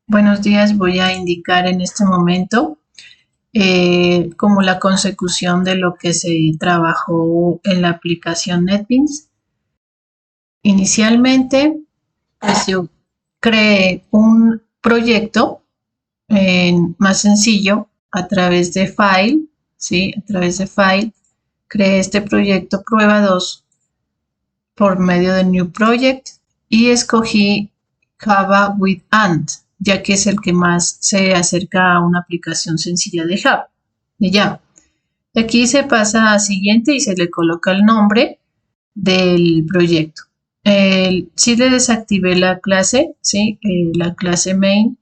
Buenos días, voy a indicar en este momento como la consecución de lo que se trabajó en la aplicación NetBeans. Inicialmente, pues yo creé un proyecto más sencillo a través de File, ¿sí? A través de File, creé este proyecto Prueba 2 por medio de New Project y escogí Java with Ant, ya que es el que más se acerca a una aplicación sencilla de Java. Y ya. De aquí se pasa a siguiente y se le coloca el nombre del proyecto. Sí le desactivé la clase, ¿sí? La clase main,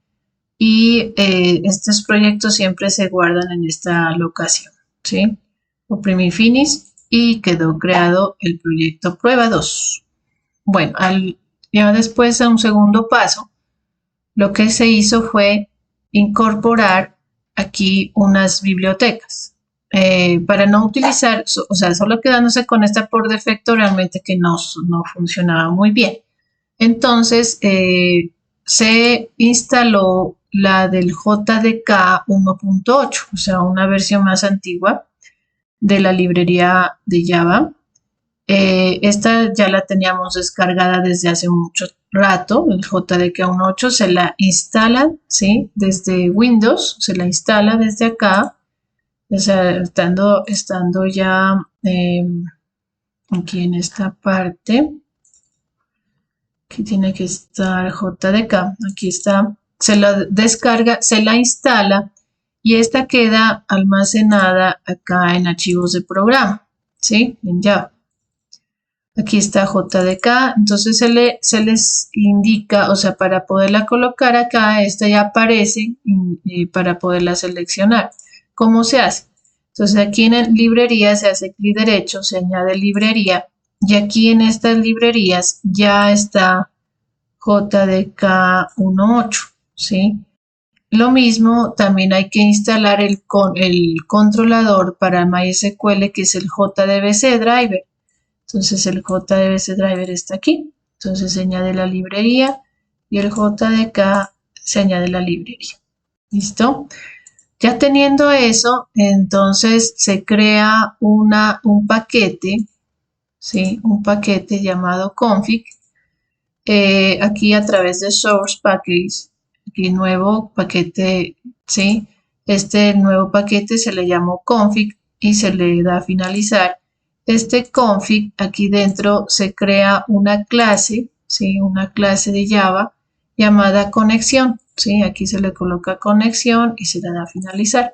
y estos proyectos siempre se guardan en esta locación, ¿sí? Oprimí finish y quedó creado el proyecto prueba 2. Bueno, ya después de un segundo paso, lo que se hizo fue incorporar aquí unas bibliotecas. Para no utilizar, o sea, solo quedándose con esta por defecto, realmente que no funcionaba muy bien. Entonces, se instaló la del JDK 1.8, o sea, una versión más antigua de la librería de Java. Esta ya la teníamos descargada desde hace mucho rato, el JDK 1.8 se la instala, ¿sí? Desde Windows, se la instala desde acá, o sea, estando ya aquí en esta parte, que tiene que estar JDK, aquí está, se la descarga, se la instala y esta queda almacenada acá en archivos de programa, ¿sí? En Java. Aquí está JDK, entonces se les indica, o sea, para poderla colocar acá, esta ya aparece y para poderla seleccionar. ¿Cómo se hace? Entonces aquí en librería se hace clic derecho, se añade librería y aquí en estas librerías ya está JDK 1.8, ¿sí? Lo mismo, también hay que instalar el controlador para MySQL, que es el JDBC Driver. Entonces el JDBC Driver está aquí. Entonces se añade la librería y el JDK se añade la librería. ¿Listo? Ya teniendo eso, entonces se crea un paquete, ¿sí? Un paquete llamado config. Aquí a través de Source Package, aquí nuevo paquete, ¿sí? Este nuevo paquete se le llamó config y se le da a finalizar. Este config, aquí dentro se crea una clase, ¿sí? Una clase de Java llamada conexión, ¿sí? Aquí se le coloca conexión y se le da a finalizar.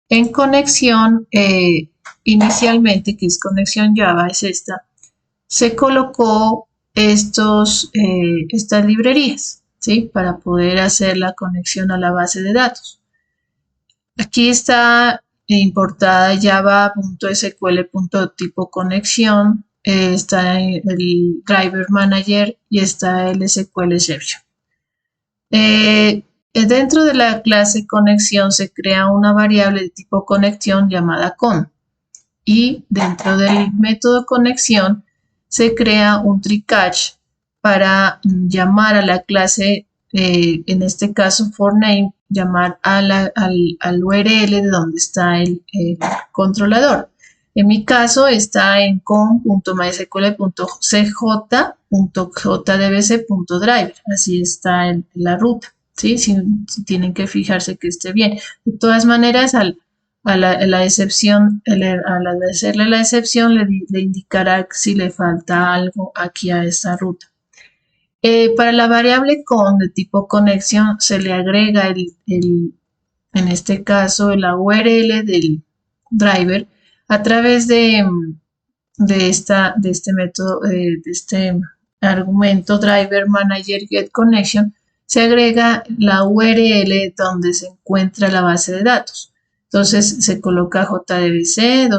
En conexión, inicialmente, que es conexión Java, es esta, se colocó estas librerías, ¿sí? Para poder hacer la conexión a la base de datos. Aquí está importada java.sql.tipo conexión, está el driver manager y está el SQL exception. Dentro de la clase conexión se crea una variable de tipo conexión llamada con, y dentro del método conexión se crea un try-catch para llamar a la clase, en este caso for name, llamar al URL de donde está el controlador. En mi caso está en com.mysql.cj.jdbc.driver, así está en la ruta, ¿sí? Si tienen que fijarse que esté bien. De todas maneras, a la excepción, al hacerle la excepción, le indicará si le falta algo aquí a esta ruta. Para la variable con de tipo conexión se le agrega en este caso la URL del driver a través de este método, de este argumento driver manager get connection, se agrega la URL donde se encuentra la base de datos. Entonces se coloca JDBC,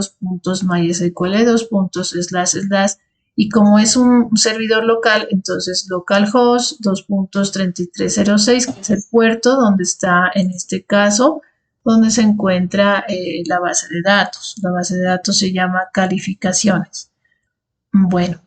/MySQL, y como es un servidor local, entonces localhost 2.3306, que es el puerto donde está en este caso, donde se encuentra la base de datos. La base de datos se llama calificaciones. Bueno,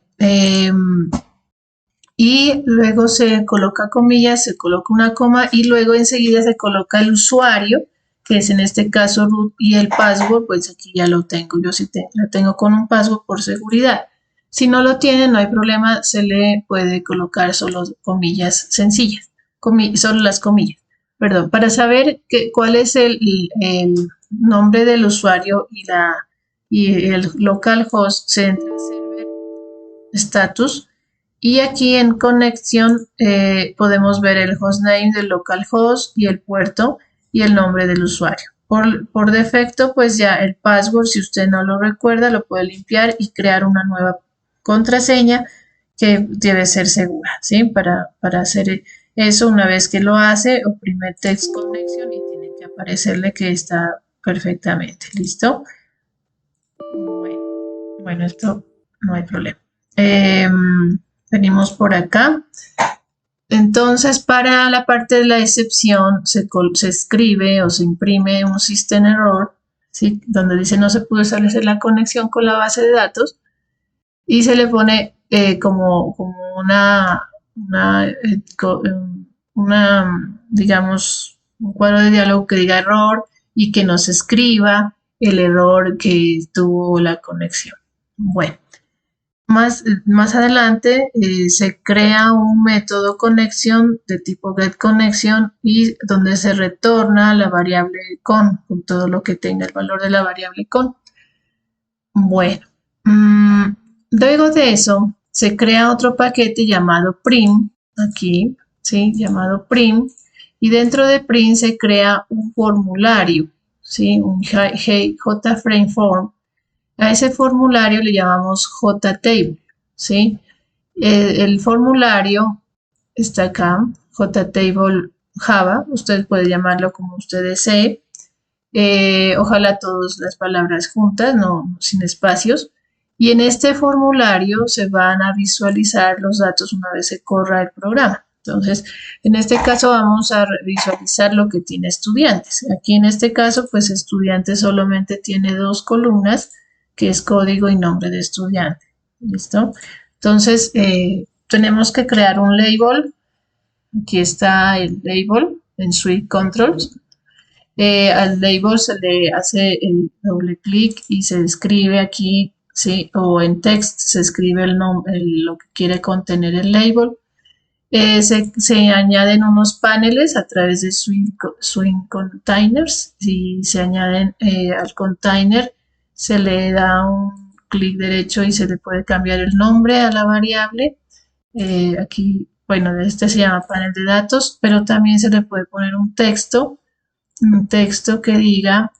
y luego se coloca comillas, se coloca una coma y luego enseguida se coloca el usuario, que es en este caso root, y el password, pues aquí ya lo tengo, yo sí lo tengo con un password por seguridad. Si no lo tiene, no hay problema, se le puede colocar solo comillas sencillas, solo las comillas. Perdón, para saber cuál es el nombre del usuario y el localhost, se entra en server status y aquí en conexión podemos ver el hostname del localhost y el puerto y el nombre del usuario. Por defecto, pues ya el password, si usted no lo recuerda, lo puede limpiar y crear una nueva contraseña que debe ser segura, ¿sí? Para hacer eso, una vez que lo hace, oprime Text Connection y tiene que aparecerle que está perfectamente. ¿Listo? Bueno, esto no hay problema. Venimos por acá. Entonces, para la parte de la excepción, se escribe o se imprime un system error, ¿sí? Donde dice no se pudo establecer la conexión con la base de datos y se le pone como digamos, un cuadro de diálogo que diga error y que nos escriba el error que tuvo la conexión. Bueno. Más adelante se crea un método conexión de tipo getConnection y donde se retorna la variable con todo lo que tenga el valor de la variable con. Bueno, luego de eso se crea otro paquete llamado prim, aquí, ¿sí? Llamado prim, y dentro de prim se crea un formulario, ¿sí? Un JFrameForm. A ese formulario le llamamos JTable, ¿sí? El formulario está acá, JTable Java, usted puede llamarlo como usted desee. Ojalá todas las palabras juntas, no sin espacios. Y en este formulario se van a visualizar los datos una vez se corra el programa. Entonces, en este caso vamos a visualizar lo que tiene estudiantes. Aquí en este caso, pues estudiantes solamente tiene 2 columnas, que es código y nombre de estudiante. ¿Listo? Entonces, tenemos que crear un label. Aquí está el label en Suite Controls. Al label se le hace el doble clic y se escribe aquí, ¿sí? O en text se escribe lo que quiere contener el label. Se añaden unos paneles a través de Swing Containers. Si se añaden al container, se le da un clic derecho y se le puede cambiar el nombre a la variable. Aquí, bueno, este se llama panel de datos, pero también se le puede poner un texto que diga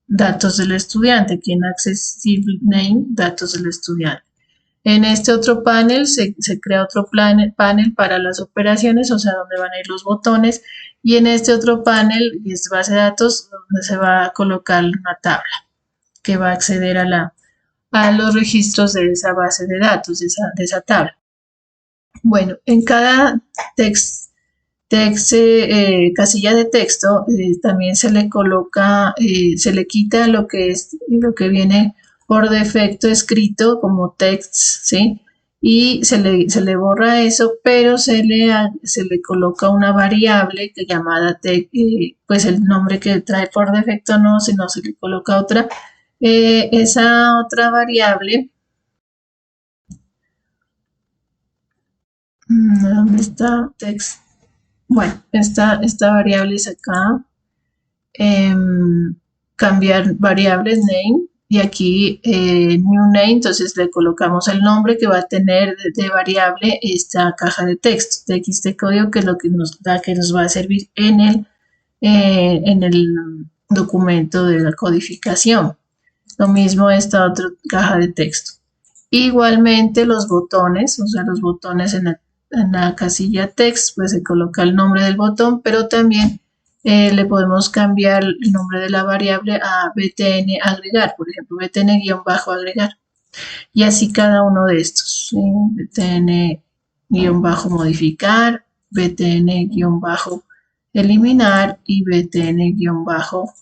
datos del estudiante, aquí en Accessible Name, datos del estudiante. En este otro panel se crea otro panel para las operaciones, o sea, donde van a ir los botones, y en este otro panel, que es base de datos, donde se va a colocar una tabla que va a acceder a los registros de esa base de datos, de esa tabla. Bueno, en cada casilla de texto también se le coloca, se le quita lo que viene por defecto escrito como text, ¿sí? Y se le borra eso, pero se le coloca una variable que llamada pues el nombre que trae por defecto no, sino se le coloca otra. Esa otra variable, ¿dónde está? Text. Bueno, esta variable es acá. Cambiar variables name y aquí new name, entonces le colocamos el nombre que va a tener de variable esta caja de texto, de código, que es lo que nos va a servir en el documento de la codificación. Lo mismo esta otra caja de texto. Igualmente los botones, o sea, los botones en la casilla text, pues se coloca el nombre del botón, pero también le podemos cambiar el nombre de la variable a btn agregar, por ejemplo, btn-agregar. Y así cada uno de estos, ¿sí? btn-modificar, btn-eliminar y btn-nuevo.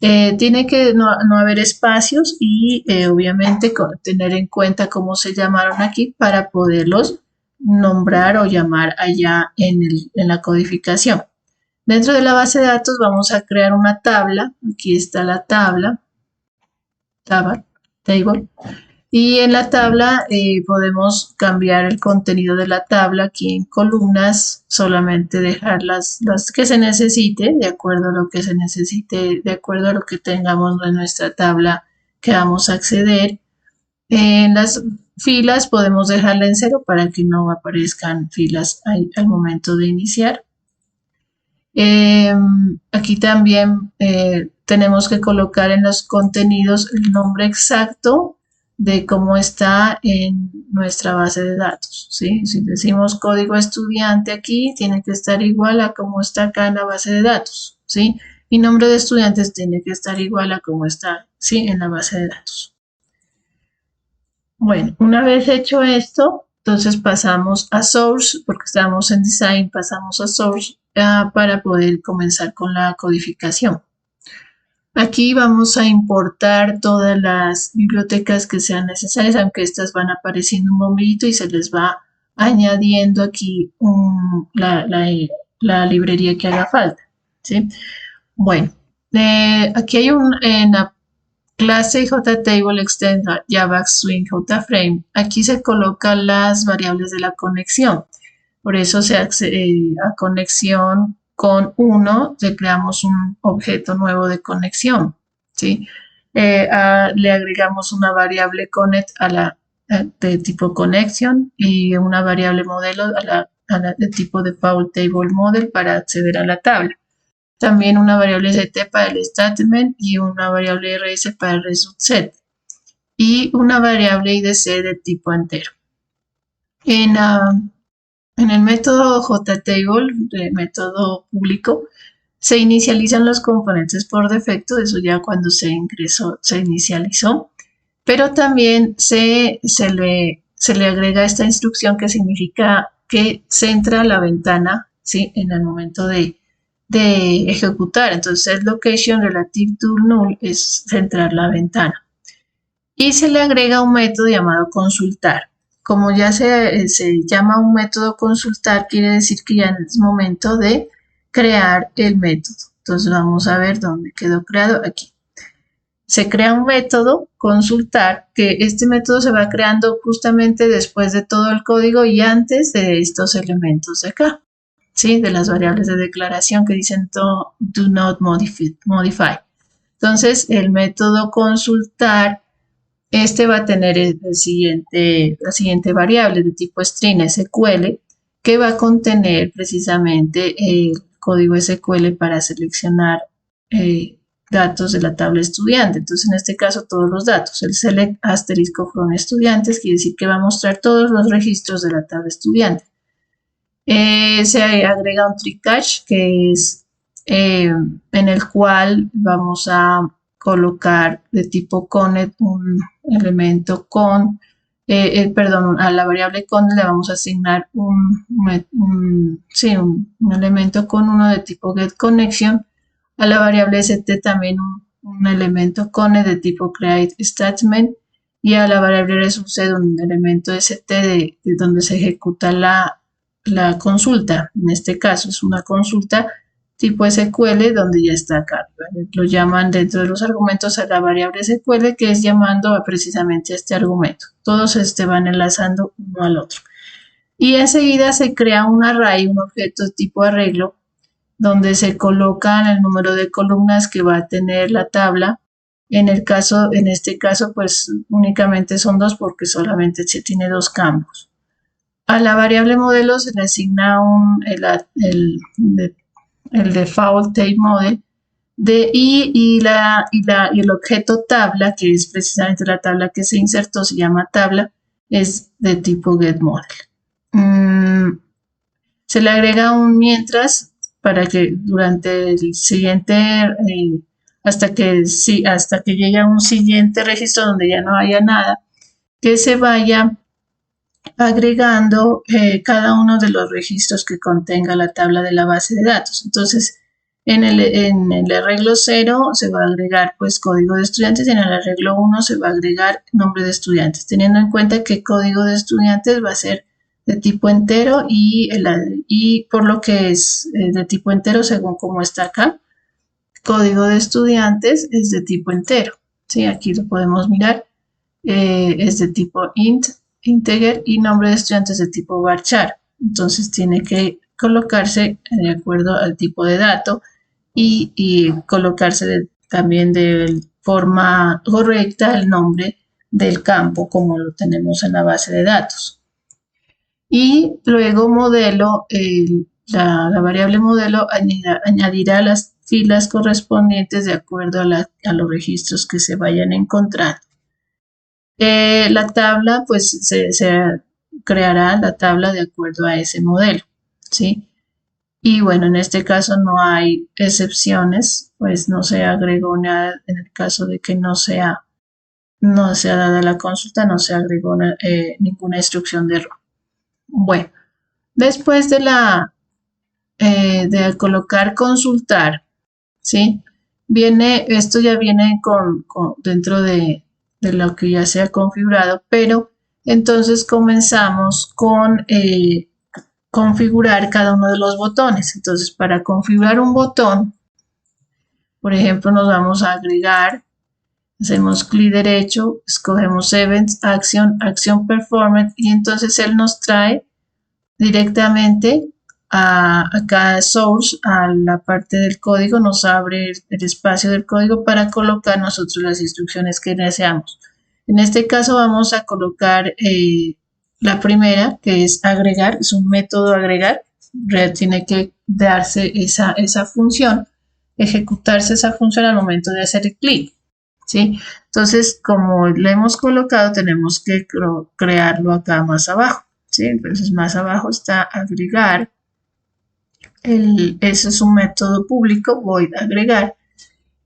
Tiene que no haber espacios y obviamente tener en cuenta cómo se llamaron aquí para poderlos nombrar o llamar allá en la codificación. Dentro de la base de datos vamos a crear una tabla. Aquí está la tabla, table. Y en la tabla podemos cambiar el contenido de la tabla. Aquí en columnas solamente dejar las que se necesite, de acuerdo a lo que se necesite, de acuerdo a lo que tengamos en nuestra tabla que vamos a acceder. En las filas podemos dejarla en 0 para que no aparezcan filas al momento de iniciar. Aquí también tenemos que colocar en los contenidos el nombre exacto de cómo está en nuestra base de datos, ¿sí? Si decimos código estudiante aquí, tiene que estar igual a cómo está acá en la base de datos, ¿sí? Y nombre de estudiantes tiene que estar igual a cómo está, ¿sí? En la base de datos. Bueno, una vez hecho esto, entonces pasamos a Source, porque estamos en Design, pasamos a Source para poder comenzar con la codificación. Aquí vamos a importar todas las bibliotecas que sean necesarias, aunque estas van apareciendo un bombillito y se les va añadiendo aquí la librería que haga falta, ¿sí? Bueno, aquí hay en la clase JTable Extend Java Swing JFrame. Aquí se colocan las variables de la conexión. Por eso se accede a conexión con 1, le creamos un objeto nuevo de conexión, ¿sí? Le agregamos una variable connect de tipo connection y una variable modelo de tipo default table model para acceder a la tabla. También una variable st para el statement y una variable rs para el result set y una variable idc de tipo entero. En el método JTable, de método público, se inicializan los componentes por defecto, eso ya cuando se inicializó, pero también se le agrega esta instrucción que significa que centra la ventana, ¿sí? En el momento de ejecutar. Entonces, location relative to null es centrar la ventana. Y se le agrega un método llamado consultar. Como ya se llama un método consultar, quiere decir que ya es momento de crear el método. Entonces vamos a ver dónde quedó creado aquí. Se crea un método consultar, que este método se va creando justamente después de todo el código y antes de estos elementos de acá, ¿sí? De las variables de declaración que dicen do not modify. Entonces el método consultar va a tener la siguiente variable de tipo string SQL que va a contener precisamente el código SQL para seleccionar datos de la tabla estudiante. Entonces, en este caso, todos los datos. El select asterisco from estudiantes quiere decir que va a mostrar todos los registros de la tabla estudiante. Se agrega un tree cache que es en el cual vamos a colocar de tipo connect un elemento con, a la variable connect le vamos a asignar un elemento con uno de tipo getConnection, a la variable st también un elemento connect de tipo createStatement y a la variable resultSet un elemento st de donde se ejecuta la consulta. En este caso es una consulta tipo SQL donde ya está acá. ¿Vale? Lo llaman dentro de los argumentos a la variable SQL que es llamando precisamente a este argumento. Todos van enlazando uno al otro. Y enseguida se crea un array, un objeto tipo arreglo, donde se colocan el número de columnas que va a tener la tabla. En este caso, pues únicamente son 2 porque solamente se tiene 2 campos. A la variable modelo se le asigna el default table model y el objeto tabla, que es precisamente la tabla que se insertó, se llama tabla, es de tipo getModel. Se le agrega un mientras para que durante el siguiente, hasta que llegue a un siguiente registro donde ya no haya nada, que se vaya agregando cada uno de los registros que contenga la tabla de la base de datos. Entonces, En el arreglo 0 se va a agregar pues código de estudiantes y en el arreglo 1 se va a agregar nombre de estudiantes, teniendo en cuenta que código de estudiantes va a ser de tipo entero y por lo que es de tipo entero según como está acá, código de estudiantes es de tipo entero, ¿sí? Aquí lo podemos mirar, es de tipo int, integer y nombre de estudiantes de tipo varchar, entonces tiene que colocarse de acuerdo al tipo de dato y colocarse también de forma correcta el nombre del campo como lo tenemos en la base de datos. Y luego modelo, la variable modelo añadirá las filas correspondientes de acuerdo a los registros que se vayan a encontrar. La tabla, pues se creará la tabla de acuerdo a ese modelo, ¿sí? Y bueno, en este caso no hay excepciones, pues no se agregó nada en el caso de que no sea dada la consulta, no se agregó ninguna instrucción de error. Bueno, después de colocar consultar, ¿sí? Esto ya viene dentro de lo que ya se ha configurado, pero entonces comenzamos con configurar cada uno de los botones. Entonces, para configurar un botón, por ejemplo, nos vamos a agregar, hacemos clic derecho, escogemos Events, Action Performed y entonces él nos trae directamente a cada source, a la parte del código, nos abre el espacio del código para colocar nosotros las instrucciones que deseamos. En este caso vamos a colocar la primera, que es agregar, es un método agregar, tiene que darse esa función, ejecutarse esa función al momento de hacer el clic, ¿sí? Entonces, como le hemos colocado, tenemos que crearlo acá más abajo, ¿sí? Entonces, más abajo está agregar, ese es un método público, voy a agregar,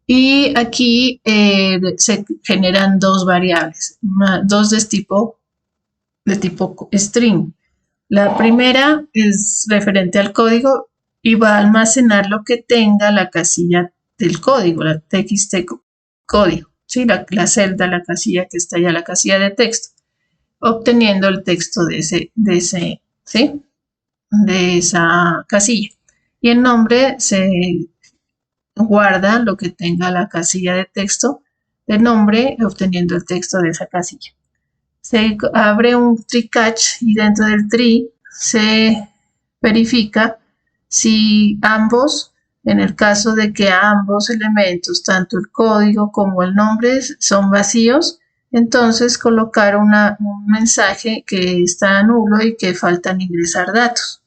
y aquí se generan dos variables, dos de tipo string. La primera es referente al código y va a almacenar lo que tenga la casilla del código, la txt código, ¿sí? La celda, la casilla que está allá, la casilla de texto, obteniendo el texto ¿sí? De esa casilla. Y el nombre se guarda lo que tenga la casilla de texto del nombre, obteniendo el texto de esa casilla. Se abre un tree catch y dentro del tree se verifica si ambos, en el caso de que ambos elementos, tanto el código como el nombre, son vacíos, entonces colocar un mensaje que está nulo y que faltan ingresar datos.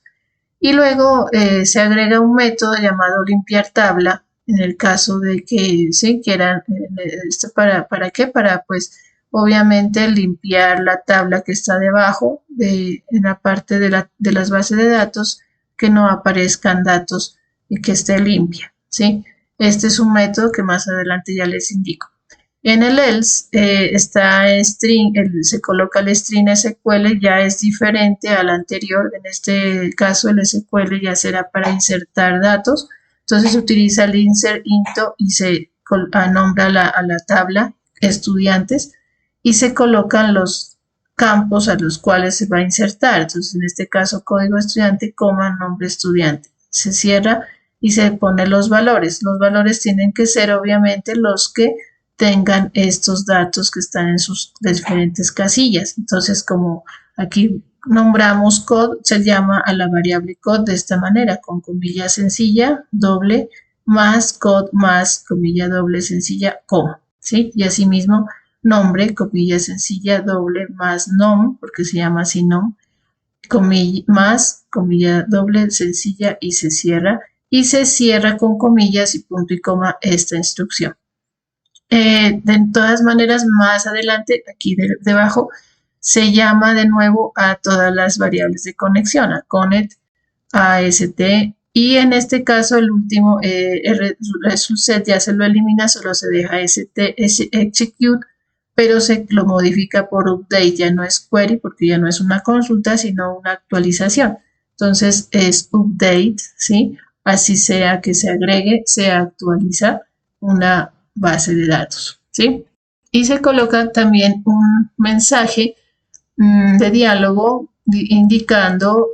Y luego se agrega un método llamado limpiar tabla, en el caso de que se quieran, ¿para qué? Para pues obviamente limpiar la tabla que está debajo en la parte de las bases de datos, que no aparezcan datos y que esté limpia, ¿sí? Este es un método que más adelante ya les indico. En el else está string, se coloca el string SQL, ya es diferente al anterior. En este caso el SQL ya será para insertar datos. Entonces se utiliza el insert into y se nombra a la tabla estudiantes y se colocan los campos a los cuales se va a insertar. Entonces en este caso código estudiante, coma, nombre estudiante. Se cierra y se pone los valores. Los valores tienen que ser obviamente los que tengan estos datos que están en sus diferentes casillas. Entonces, como aquí nombramos code, se llama a la variable code de esta manera, con comilla sencilla, doble, más code, más comilla doble sencilla, coma, ¿sí? Y asimismo, nombre, comilla sencilla, doble, más nom, porque se llama así nom, comilla, más, comilla doble sencilla y se cierra con comillas y punto y coma esta instrucción. De todas maneras, más adelante, aquí debajo, se llama de nuevo a todas las variables de conexión, a connect, a ast, y en este caso el último, set ya se lo elimina, solo se deja execute, pero se lo modifica por update, ya no es query, porque ya no es una consulta, sino una actualización. Entonces es update, ¿sí? así sea que se agregue, se actualiza una base de datos, ¿sí? Y se coloca también un mensaje de diálogo indicando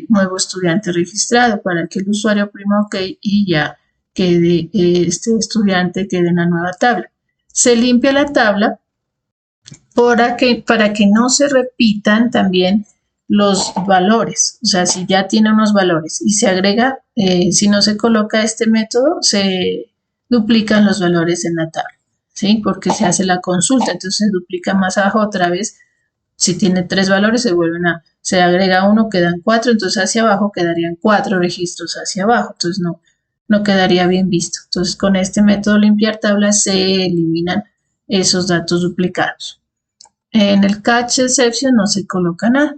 nuevo estudiante registrado para que el usuario oprima OK y ya quede este estudiante quede en la nueva tabla. Se limpia la tabla para que no se repitan también los valores. O sea, si ya tiene unos valores y se agrega, si no se coloca este método, se duplican los valores en la tabla, ¿sí? Porque se hace la consulta, entonces se duplica más abajo otra vez. Si tiene 3 valores, se agrega 1, quedan 4, entonces hacia abajo quedarían 4 registros hacia abajo, entonces no quedaría bien visto. Entonces con este método limpiar tablas se eliminan esos datos duplicados. En el catch exception no se coloca nada.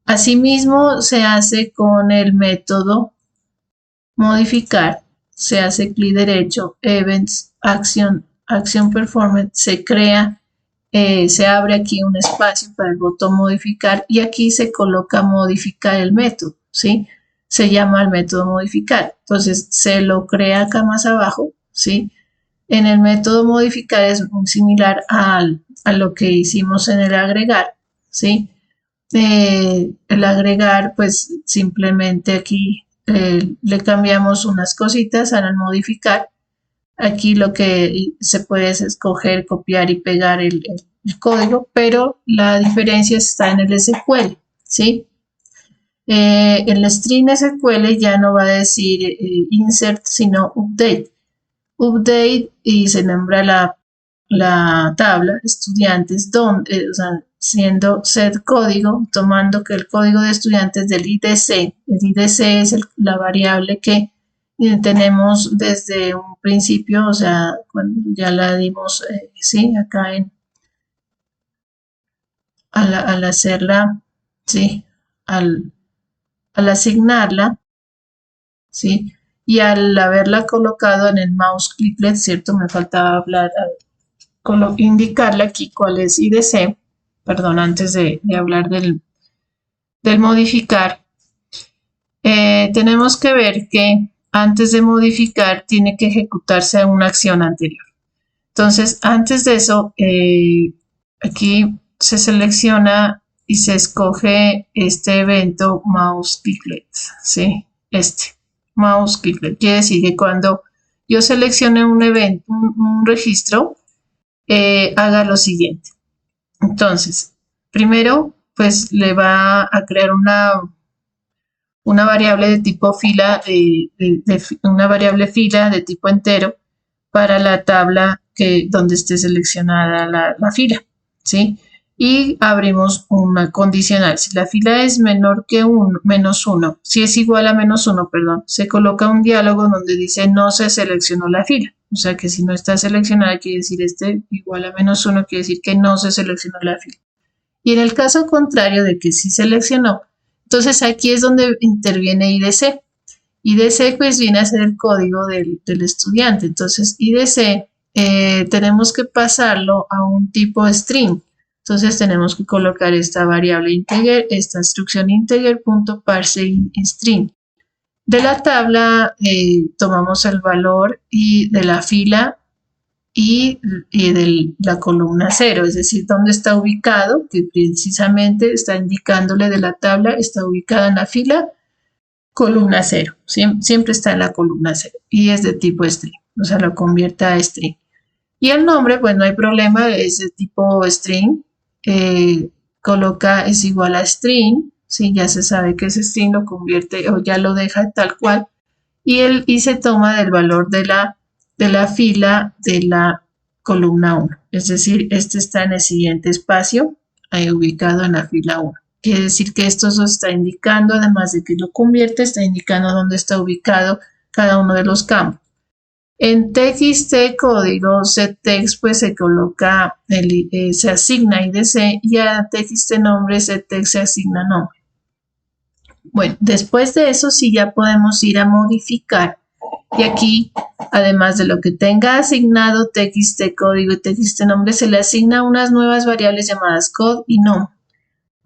Asimismo se hace con el método modificar, se hace clic derecho, events, action performance, se crea, se abre aquí un espacio para el botón modificar y aquí se coloca modificar el método, ¿sí? Se llama el método modificar. Entonces se lo crea acá más abajo, ¿sí? En el método modificar es muy similar a lo que hicimos en el agregar, ¿sí? El agregar, pues simplemente aquí le cambiamos unas cositas al modificar. Aquí lo que se puede es escoger, copiar y pegar el código, pero la diferencia está en el SQL, ¿sí? El string SQL ya no va a decir insert, sino update. Update y se nombra la tabla estudiantes donde, o sea, siendo set código, tomando que el código de estudiantes del IDC, el IDC es la variable que tenemos desde un principio, o sea, cuando ya la dimos, sí, acá al hacerla, sí, al asignarla, sí, y al haberla colocado en el mouse clicklet, ¿cierto? Me faltaba hablar, indicarle aquí cuál es IDC, perdón, antes de hablar del modificar, tenemos que ver que antes de modificar tiene que ejecutarse una acción anterior. Entonces, antes de eso, aquí se selecciona y se escoge este evento mouse clicklet, ¿sí? Mouse clicklet. Quiere decir que cuando yo seleccione un evento, un registro, haga lo siguiente. Entonces, primero, pues le va a crear una variable de tipo fila, una variable fila de tipo entero para la tabla donde esté seleccionada la fila, ¿sí? Y abrimos una condicional. Si la fila es menor que menos 1, si es igual a menos 1, perdón, se coloca un diálogo donde dice no se seleccionó la fila. O sea que si no está seleccionada, quiere decir igual a menos 1, quiere decir que no se seleccionó la fila. Y en el caso contrario de que sí seleccionó, entonces aquí es donde interviene IDC. IDC pues viene a ser el código del estudiante. Entonces IDC tenemos que pasarlo a un tipo string. Entonces tenemos que colocar esta variable integer, esta instrucción integer.parseInString. De la tabla tomamos el valor y de la fila y de la columna 0, es decir, dónde está ubicado, que precisamente está indicándole de la tabla, está ubicada en la fila, columna 0, siempre está en la columna 0 y es de tipo string, o sea, lo convierte a string. Y el nombre, pues no hay problema, es de tipo string, es igual a string, ¿sí? Ya se sabe que es string, lo convierte o ya lo deja tal cual, y se toma del valor de la fila de la columna 1, es decir, este está en el siguiente espacio, ubicado en la fila 1. Quiere decir que esto se está indicando, además de que lo convierte, está indicando dónde está ubicado cada uno de los campos. En txt código setText pues se coloca, se asigna IDC y a txt nombre setText se asigna nombre. Bueno, después de eso sí ya podemos ir a modificar y aquí, además de lo que tenga asignado txt código y txt nombre, se le asigna unas nuevas variables llamadas code y nom.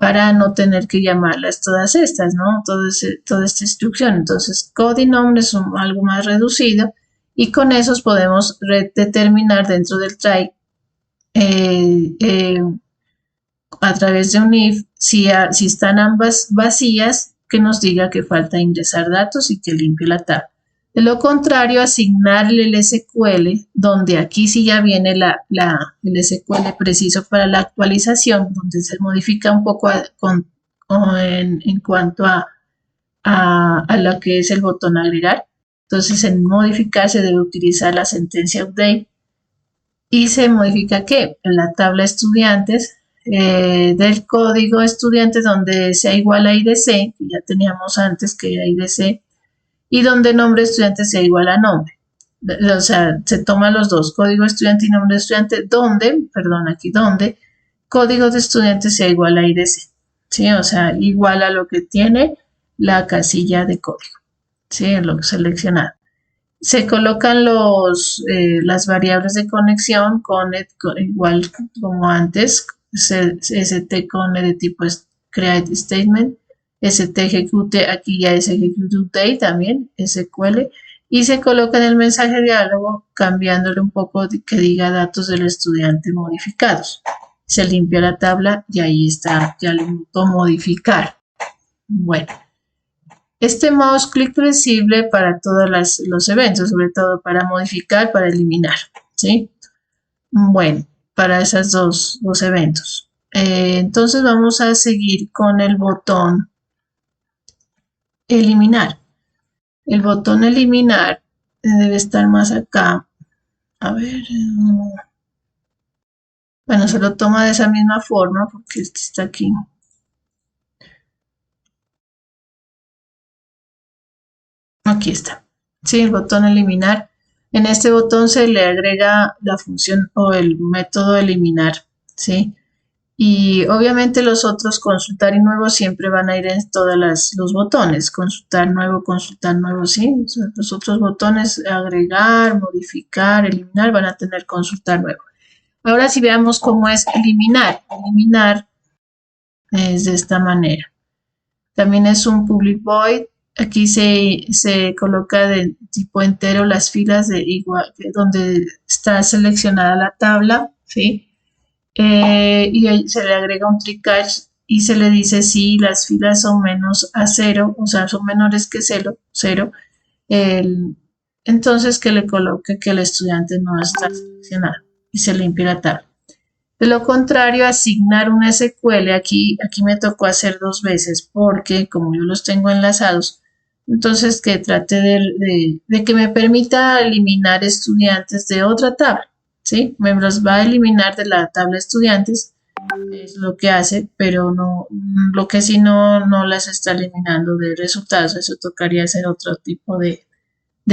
para no tener que llamarlas todas estas, ¿no? Toda esta instrucción. Entonces, code y nombre es algo más reducido y con esos podemos determinar dentro del try a través de un if si están ambas vacías, que nos diga que falta ingresar datos y que limpie la tabla. De lo contrario, asignarle el SQL, donde aquí sí ya viene el SQL preciso para la actualización, donde se modifica un poco en cuanto a lo que es el botón agregar. Entonces, en modificar se debe utilizar la sentencia update y se modifica ¿qué? En la tabla estudiantes del código estudiantes donde sea igual a IDC, que ya teníamos antes que era IDC, y donde nombre estudiante sea igual a nombre. O sea, se toman los dos, código estudiante y nombre estudiante, donde código de estudiante sea igual a IDC, ¿sí? O sea, igual a lo que tiene la casilla de código, ¿sí? Lo seleccionado. Se colocan las variables de conexión, igual como antes, stConnect de tipo create statement, stExecute, aquí ya es execute update también, SQL, y se coloca en el mensaje diálogo cambiándole un poco que diga datos del estudiante modificados. Se limpia la tabla y ahí está, ya le gustó modificar. Bueno. Este mouse click flexible para todos los eventos, sobre todo para modificar, para eliminar, ¿sí? Bueno, para esos dos eventos. Entonces vamos a seguir con el botón eliminar. El botón eliminar debe estar más acá. A ver. Bueno, se lo toma de esa misma forma porque este está aquí. Aquí está. Sí, el botón eliminar. En este botón se le agrega la función o el método eliminar, ¿sí? Y obviamente los otros, consultar y nuevo, siempre van a ir en todos los botones. Consultar nuevo, ¿sí? O sea, los otros botones, agregar, modificar, eliminar, van a tener consultar nuevo. Ahora sí veamos cómo es eliminar. Eliminar es de esta manera. También es un public void. Aquí se coloca de tipo entero las filas donde está seleccionada la tabla, ¿sí? Y ahí se le agrega un try catch y se le dice si las filas son menos a 0, o sea, son menores que 0, entonces que le coloque que el estudiante no está seleccionado y se limpia la tabla. De lo contrario, asignar un SQL, aquí me tocó hacer 2 veces porque como yo los tengo enlazados, entonces que trate de que me permita eliminar estudiantes de otra tabla, ¿sí? Me los va a eliminar de la tabla estudiantes, es lo que hace, pero no, lo que sí no las está eliminando de resultados, eso tocaría hacer otro tipo de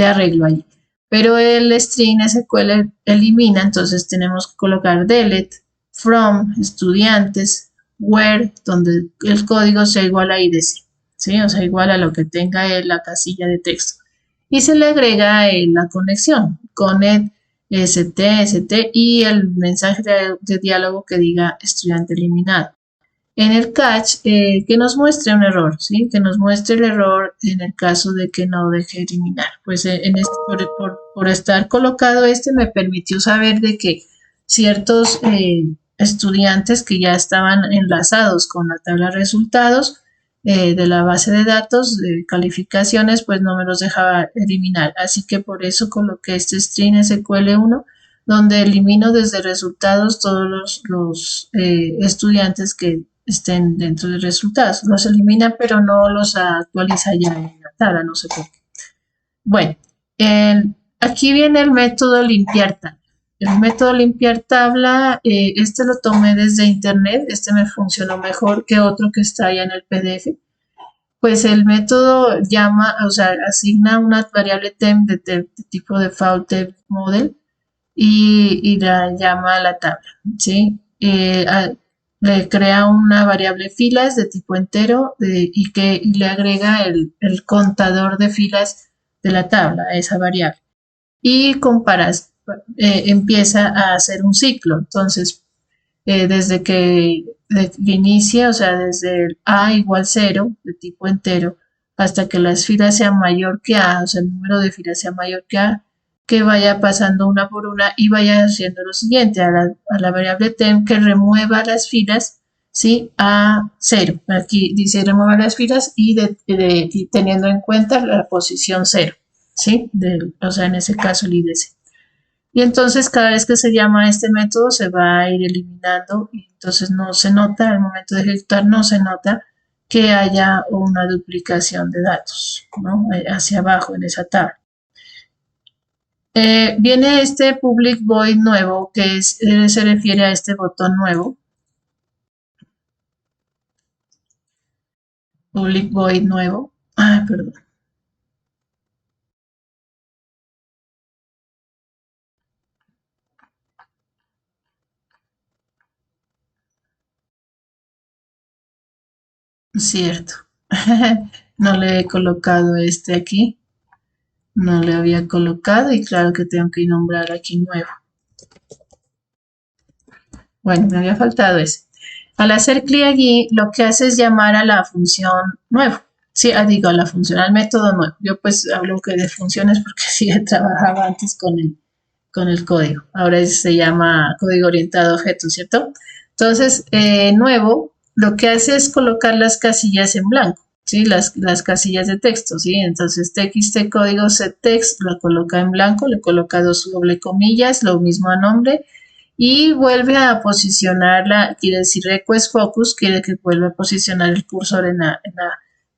arreglo ahí. Pero el string SQL elimina, entonces tenemos que colocar delete from estudiantes where, donde el código sea igual a IDC, ¿sí? O sea, igual a lo que tenga la casilla de texto. Y se le agrega la conexión, connect st y el mensaje de diálogo que diga estudiante eliminado. En el catch, que nos muestre un error, ¿sí? Que nos muestre el error en el caso de que no deje eliminar. Pues por estar colocado me permitió saber de que ciertos estudiantes que ya estaban enlazados con la tabla de resultados de la base de datos de calificaciones, pues no me los dejaba eliminar. Así que por eso coloqué este string SQL1, donde elimino desde resultados todos los estudiantes que estén dentro de resultados. Los elimina, pero no los actualiza ya en la tabla, no sé por qué. Bueno, aquí viene el método limpiar tabla. El método limpiar tabla, lo tomé desde internet, me funcionó mejor que otro que está allá en el PDF. Pues el método asigna una variable temp de tipo default temp model y la llama a la tabla, ¿sí? Le crea una variable filas de tipo entero y le agrega el contador de filas de la tabla a esa variable. Y empieza a hacer un ciclo. Entonces, desde que que inicie, o sea, desde el A igual 0, de tipo entero, hasta que las filas sean mayor que A, o sea, el número de filas sea mayor que A, que vaya pasando una por una y vaya haciendo lo siguiente, a la variable temp que remueva las filas, ¿sí? A 0. Aquí dice remueva las filas y teniendo en cuenta la posición 0, ¿sí? O sea, en ese caso el IDC. Y entonces cada vez que se llama este método se va a ir eliminando y entonces no se nota, al momento de ejecutar no se nota que haya una duplicación de datos, ¿no? Hacia abajo en esa tabla. Viene este public void nuevo que se refiere a este botón nuevo. Public void nuevo. Ay, perdón. Cierto. No le he colocado este aquí. No le había colocado y claro que tengo que nombrar aquí nuevo. Bueno, me había faltado ese. Al hacer clic allí, lo que hace es llamar a la función nuevo. Sí, digo, a la función, al método nuevo. Yo pues hablo que de funciones porque sí trabajaba antes con el código. Ahora se llama código orientado a objetos, ¿cierto? Entonces, nuevo, lo que hace es colocar las casillas en blanco, ¿sí? Las casillas de texto, ¿sí? Entonces, txt código setText lo coloca en blanco, le coloca dos doble comillas, lo mismo a nombre, y vuelve a posicionarla, quiere decir request focus, quiere que vuelva a posicionar el cursor en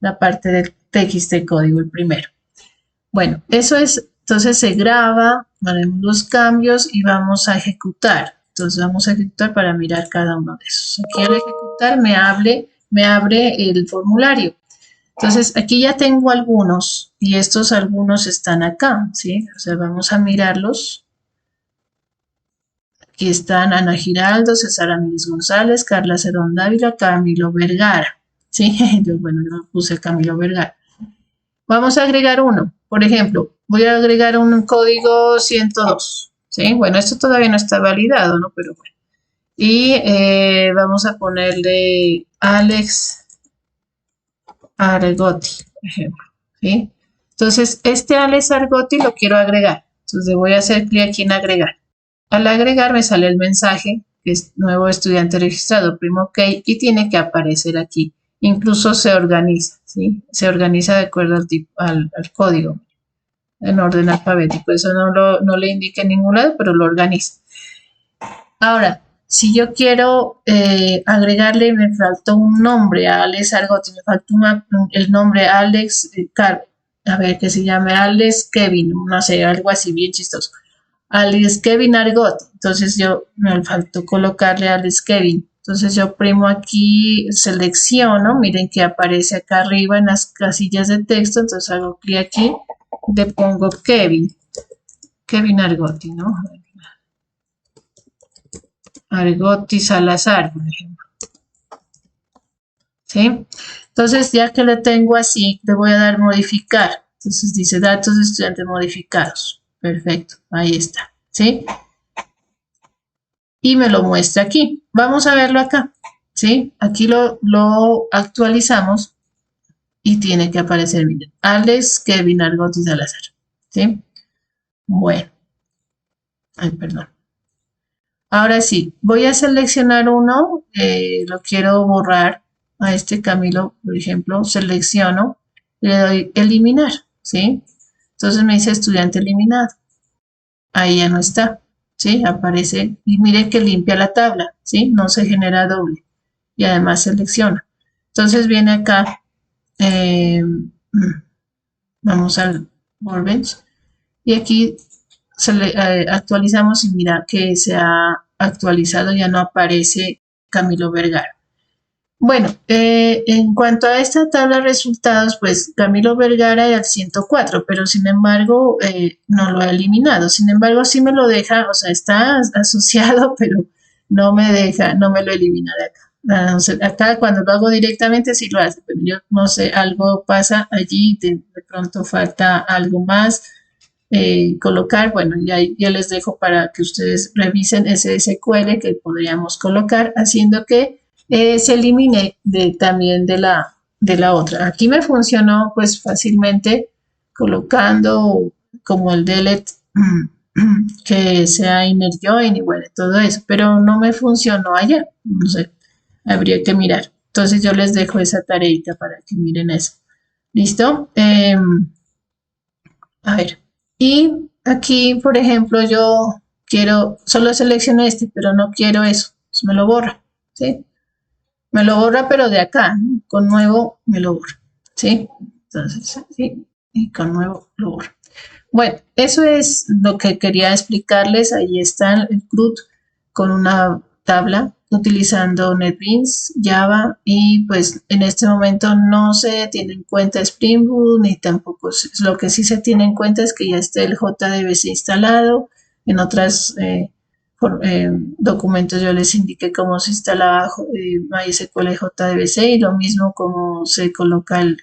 la parte del txt código, el primero. Bueno, eso es, entonces se graba, haremos los cambios y vamos a ejecutar. Entonces vamos a ejecutar para mirar cada uno de esos. Aquí al ejecutar me abre el formulario. Entonces aquí ya tengo algunos y estos algunos están acá, ¿sí? O sea, vamos a mirarlos. Aquí están Ana Giraldo, César Ramírez González, Carla Cerón Dávila, Camilo Vergara, ¿sí? Bueno, yo puse Camilo Vergara. Vamos a agregar uno. Por ejemplo, voy a agregar un código 102. ¿Sí? Bueno, esto todavía no está validado, ¿no? Pero bueno. Y vamos a ponerle Alex Argotti, por ejemplo. ¿Sí? Entonces, este Alex Argotti lo quiero agregar. Entonces, voy a hacer clic aquí en agregar. Al agregar me sale el mensaje que es nuevo estudiante registrado, primo OK, y tiene que aparecer aquí. Incluso se organiza, ¿sí? Se organiza de acuerdo al código, en orden alfabético. Eso no le indica en ningún lado, pero lo organiza. Ahora, si yo quiero agregarle, me faltó un nombre a Alex Argotti, me faltó el nombre Alex, a ver, que se llame Alex Kevin, no sé, algo así bien chistoso. Alex Kevin Argot. Entonces me faltó colocarle Alex Kevin. Entonces yo primo aquí, selecciono, miren que aparece acá arriba en las casillas de texto, entonces hago clic aquí, le pongo Kevin Argotti, ¿no? Argotti Salazar, por ejemplo. ¿Sí? Entonces ya que le tengo así, le voy a dar modificar. Entonces dice datos de estudiantes modificados. Perfecto, ahí está. ¿Sí? Y me lo muestra aquí. Vamos a verlo acá, ¿sí? Aquí lo actualizamos y tiene que aparecer, miren, Alex Kevin Argotti Salazar, ¿sí? Bueno, ay, perdón. Ahora sí, voy a seleccionar uno, lo quiero borrar a este Camilo, por ejemplo, selecciono, le doy eliminar, ¿sí? Entonces me dice estudiante eliminado. Ahí ya no está, ¿sí? Aparece y mire que limpia la tabla, ¿sí? No se genera doble y además selecciona. Entonces viene acá, vamos al Workbench y aquí actualizamos y mira que se ha actualizado, ya no aparece Camilo Vergara. Bueno, en cuanto a esta tabla de resultados, pues Camilo Vergara era el 104, pero sin embargo no lo ha eliminado. Sin embargo, sí me lo deja, o sea, está asociado, pero no me deja, no me lo elimina de acá. O sea, acá cuando lo hago directamente sí lo hace, pero yo no sé, algo pasa allí, de pronto falta algo más. Colocar, bueno, ya les dejo para que ustedes revisen ese SQL que podríamos colocar, haciendo que se elimine también de la otra. Aquí me funcionó pues fácilmente colocando como el delete que sea inner join y bueno, todo eso, pero no me funcionó allá, no sé, habría que mirar. Entonces yo les dejo esa tareita para que miren eso. ¿Listo? A ver, y aquí, por ejemplo, yo quiero, solo selecciono este, pero no quiero eso, entonces me lo borra, ¿sí? Me lo borra, pero de acá, ¿no? Con nuevo me lo borra, ¿sí? Entonces, sí, y con nuevo lo borra. Bueno, eso es lo que quería explicarles. Ahí está el CRUD con una tabla utilizando NetBeans, Java y pues en este momento no se tiene en cuenta Spring Boot ni tampoco lo que sí se tiene en cuenta es que ya esté el JDBC instalado. En otras documentos yo les indiqué cómo se instalaba MySQL JDBC y lo mismo como se coloca el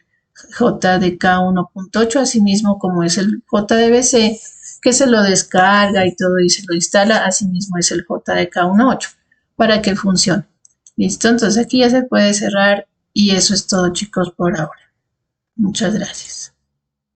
JDK 1.8, asimismo como es el JDBC, que se lo descarga y todo y se lo instala, asimismo es el JDK 1.8 para que funcione. Listo, entonces aquí ya se puede cerrar y eso es todo chicos por ahora. Muchas gracias.